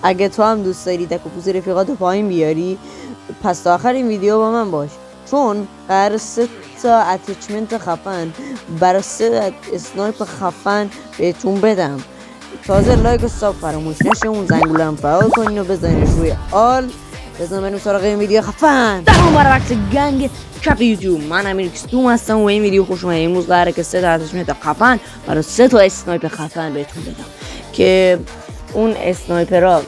اگه تو هم دوست داری تک و پوز رفیقات پایین بیاری، پس تا آخر این ویدیو با من باش، چون قرار 3 تا اتچمنت خفن برای 3 اسنایپ خفن بهتون بدم. تازه لایک و ساب فراموش نشه، اون زنگوله هم فعال کنین و بزنین روی آل. بزنین بریم سراغ این ویدیو خفن. در اون وقت گنگ کپ یوتیوب، من امیر کستوم هستم و این ویدیو خوش اومد. امروز قراره که 3 تا اتچمنت خفن برای 3 تا اسنایپ خفن بهتون بدم که اون اسنایپرها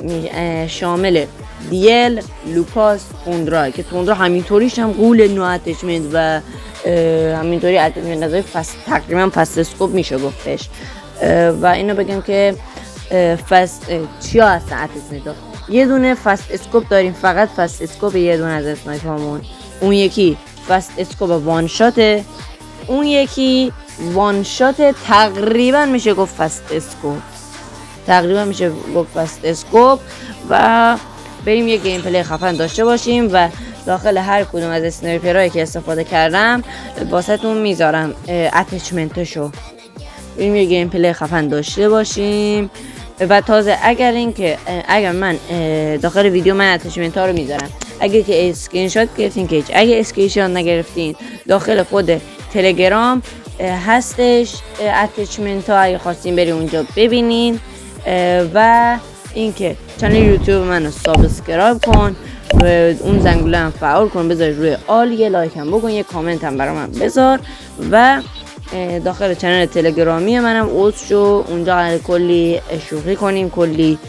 شامل دیل، لوکاس، توندرا، که توندرا همینطوریش هم قول نو اتچمنت و همینطوری اتچمنت نظری تقریبا فست اسکوپ میشه گفتش. و اینو بگم که چیا هستن اتچمنت ها؟ یه دونه فست اسکوپ داریم، فقط فست اسکوپ یه دونه از اسنایپ هامون. اون یکی فست اسکوپ وان شاته، اون یکی وان شات تقریبا میشه گفت فست اسکوپ، و بریم یه گیم پلی خفن داشته باشیم و داخل هر کدوم از اسنایپرهایی که استفاده کردم واسهتون میذارم اتچمنتشو. بریم یه گیم پلی خفن داشته باشیم و تازه اگر من داخل ویدیو من اتچمنت ها رو میذارم، اگه که اسکرین شات گرفتین که اگه اسکرین شات نگرفتین داخل خود تلگرام هستش اتچمنت ها، اگه خواستین بریم اونجا ببینین. و اینکه چنل یوتیوب منو سابسکرایب کن و اون زنگوله هم فعال کن، بذار روی آل، یه لایک هم بکن، یه کامنت هم برای من بذار و داخل چنل تلگرامی منم عضو شو. اونجا قراره کلی شوخی کنیم، کلی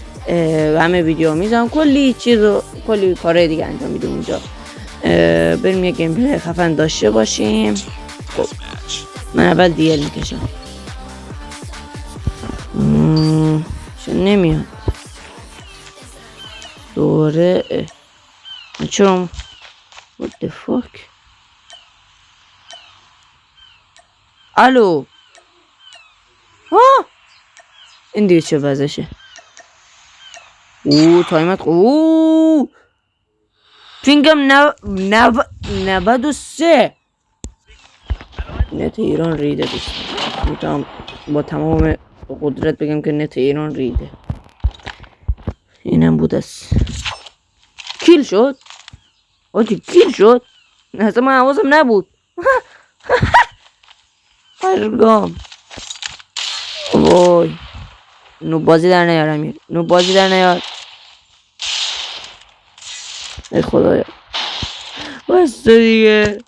همه ویدیو میذارم، کلی چیز و کلی کارهای دیگه انجام میدم اونجا. بریم یه گیم پلی خفن داشته باشیم. خب من اول دیل میکشم. نمیاد دوره چرا what the fuck. الو ها، این دیگه چه وضعشه؟ تایمت فینگم 93. نت ایران ریده دوست، میتونم با تمام قدرت بگم که نت ایران ریده. اینم بود از کیل شد آجی، کیل شد، اصلا من حواسم نبود. برگام وای، نو بازی در نیار امیر، نو بازی در نیار. ای خدایا بسته دیگه.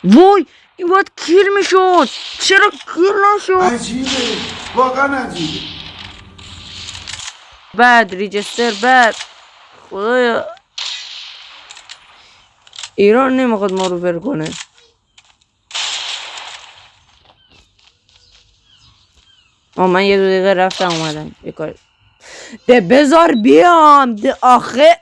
وای این باید کیل میشد، چرا کیل نشد؟ عجیبه، واقعا عجیبه. بعد ریجستر بعد خدایا ایران نمیخواد ما رو ور کنه. من یه 2 دقیقه رفتم اومدم یه کار ده، بذار بیام ده آخه.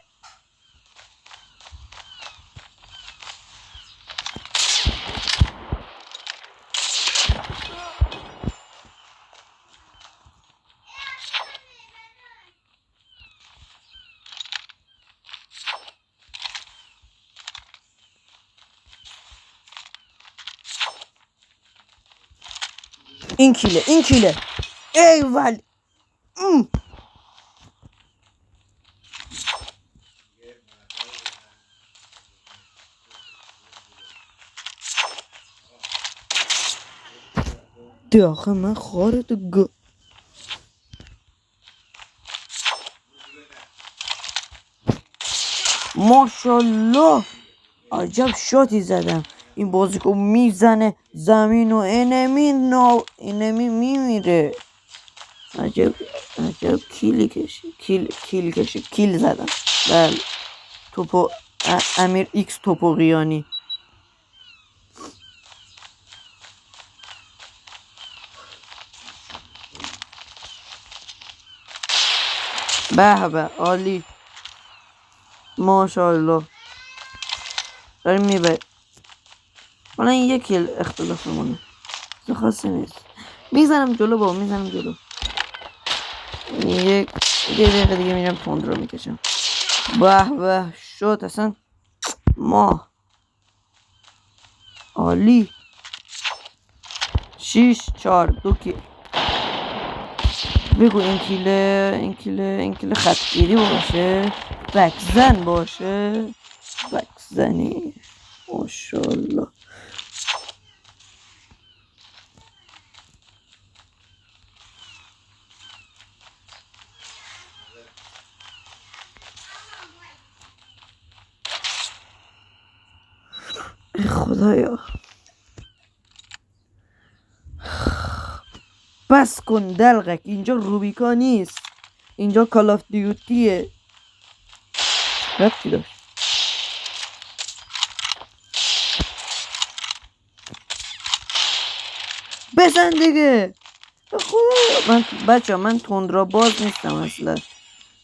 این کیله ایول. ده آخه من خارتو ماشالله عجب شاتی زدم. این بازیکن میزنه زمین و انمی میمیره. عجب کیل زدم. بله توپو امیر ایکس توپوقیانی. به به عالی ماشاءالله داریم میبریم. حالا این یک کیل اختلافمونه خاصی نیست. میزنم جلو یک دقیقه دیگه میرم تند رو میکشم. به شد اصلا ما عالی. 6 4 2 کیل. بگو این کیله خطگیری باشه، بکزن باشه، بکزنی ماشالله. خدایا بس کن دلغک، اینجا روبیکا نیست، اینجا کال آف دیوتیه. رفتی داشت بزن دیگه. خدایا من تندرا باز نیستم اصلا،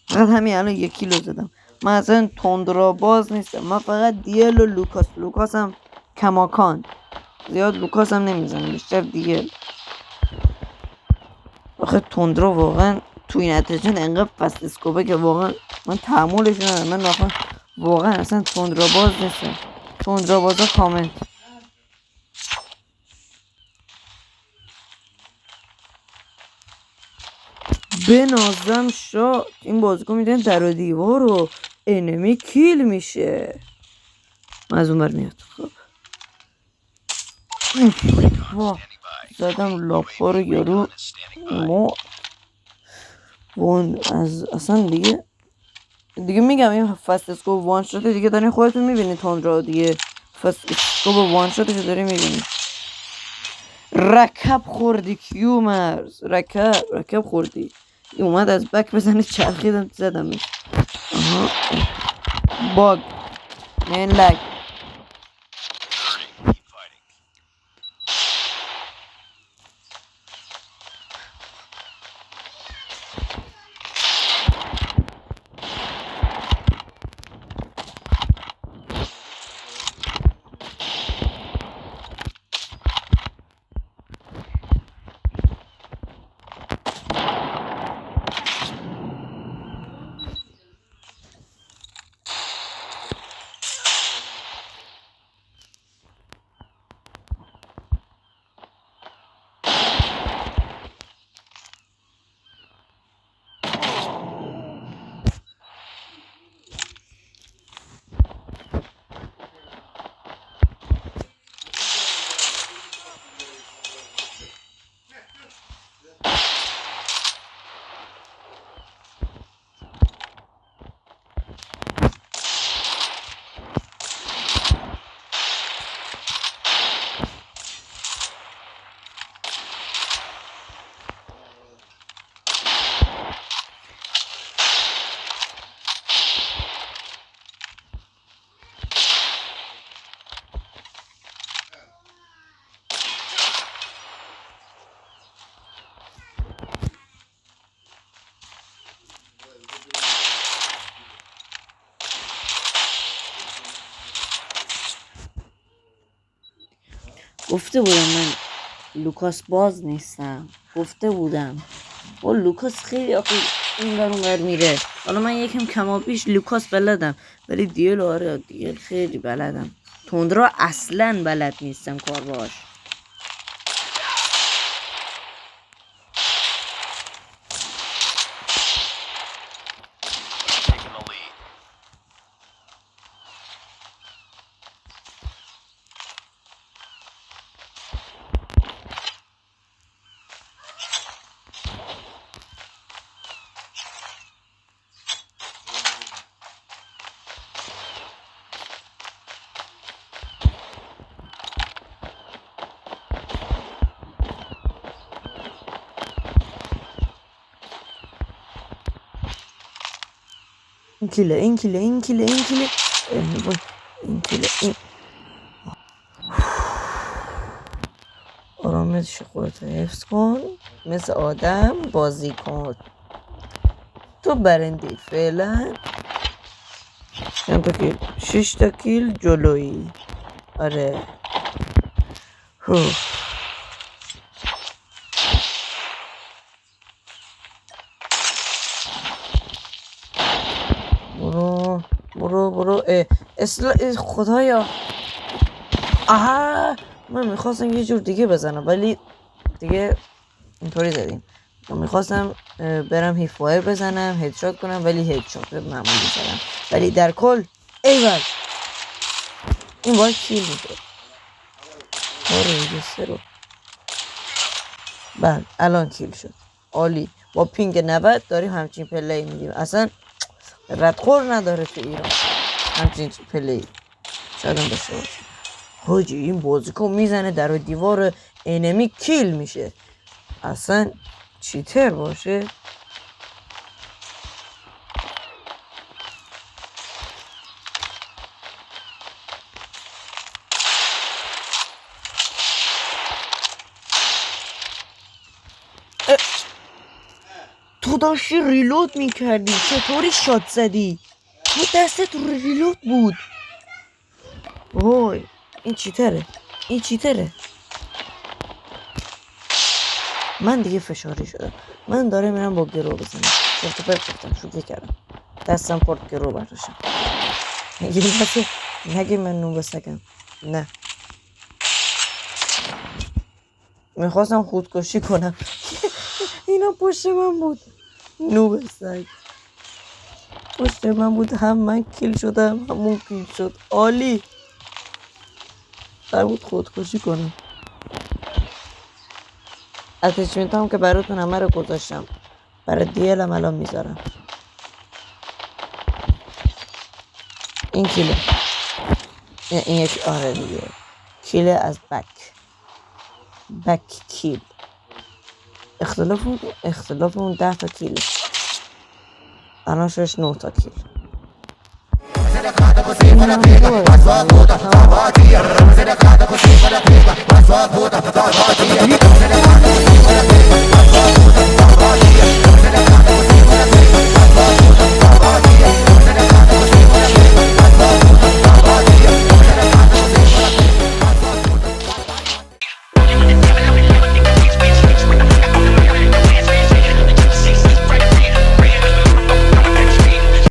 فقط همین الان 1 کیلو زدم. من اصلا تندرا باز نیستم، من فقط دیل و لوکاس هم کماکان، زیاد لوکاس هم نمیزنم، بیشتر دیل. آخه تندرا واقعا تو این اتریشن انقدر فست اسکوپه که واقعا من تحملش ندارم. من واقعا اصلا تندرا باز نیستم. تندرا بازا کامنت. به نازم شاد این بازیکن میدن در و دیوار رو انمی کیل میشه. من از اون بر میاد. خب زدم لاپا رو یارو وان از اصلا دیگه میگم این فست اسکوپ وان شده دیگه، دارین خودتون میبینید تندرا دیگه. فست اسکوپ وان شده که دارین میبینید. رکب خوردی کیومرز، رکب خوردی. اومد از بک بزنه چرخیدم زدمش. آها باگ من لگ. گفته بودم من لوکاس باز نیستم، گفته بودم. و لوکاس خیلی آخه این ور میره. حالا من یکم کمابیش لوکاس بلدم، ولی دیل آره دیل خیلی بلدم. تندرا اصلا بلد نیستم کار باش. این کله آرامش خودت حفظ کن، مثل آدم بازی کن. تو برندی فعلا. چند تا کیل؟ 6 تا کیل جلویی. آره برو خدایا. آها من میخواستم یه جور دیگه بزنم ولی دیگه اینطوری زدیم. میخواستم برم هیفوایر بزنم هدشات کنم ولی هدشات معمولی زدم ولی در کل ایول این باید کیل میده رو بله الان کیل شد عالی با پینگ 90 داریم همچین پلی میدیم اصلا ردخور نداره تو ایران همچین پلی شاید هم داشته باشه حاجی این بازیکن میزنه در دیوار انمی کیل میشه اصلا چیتر باشه تو داشتی ریلود میکردی چطوری شات زدی تو دستت ریلود بود وای این چیتره من دیگه فشاری شدم من داره میرم با گرو بزنم چرت و پرت گفتم شوخی کردم دستم پرت گرو برداشتم نگه من نوبه سگم نه میخواستم خودکشی کنم اینا پشت من بود نوبه سگ پشت من بود هم من کیل شدم همون کیل شد عالی در بود خودکشی کنم اتچمنت هم که براتون همه رو گذاشتم برای دیل هم الان میذارم این کیله این یک آره دیگه کیله از بک کیل اختلاف اون 10 تا کیل الان شش 9 تا کیل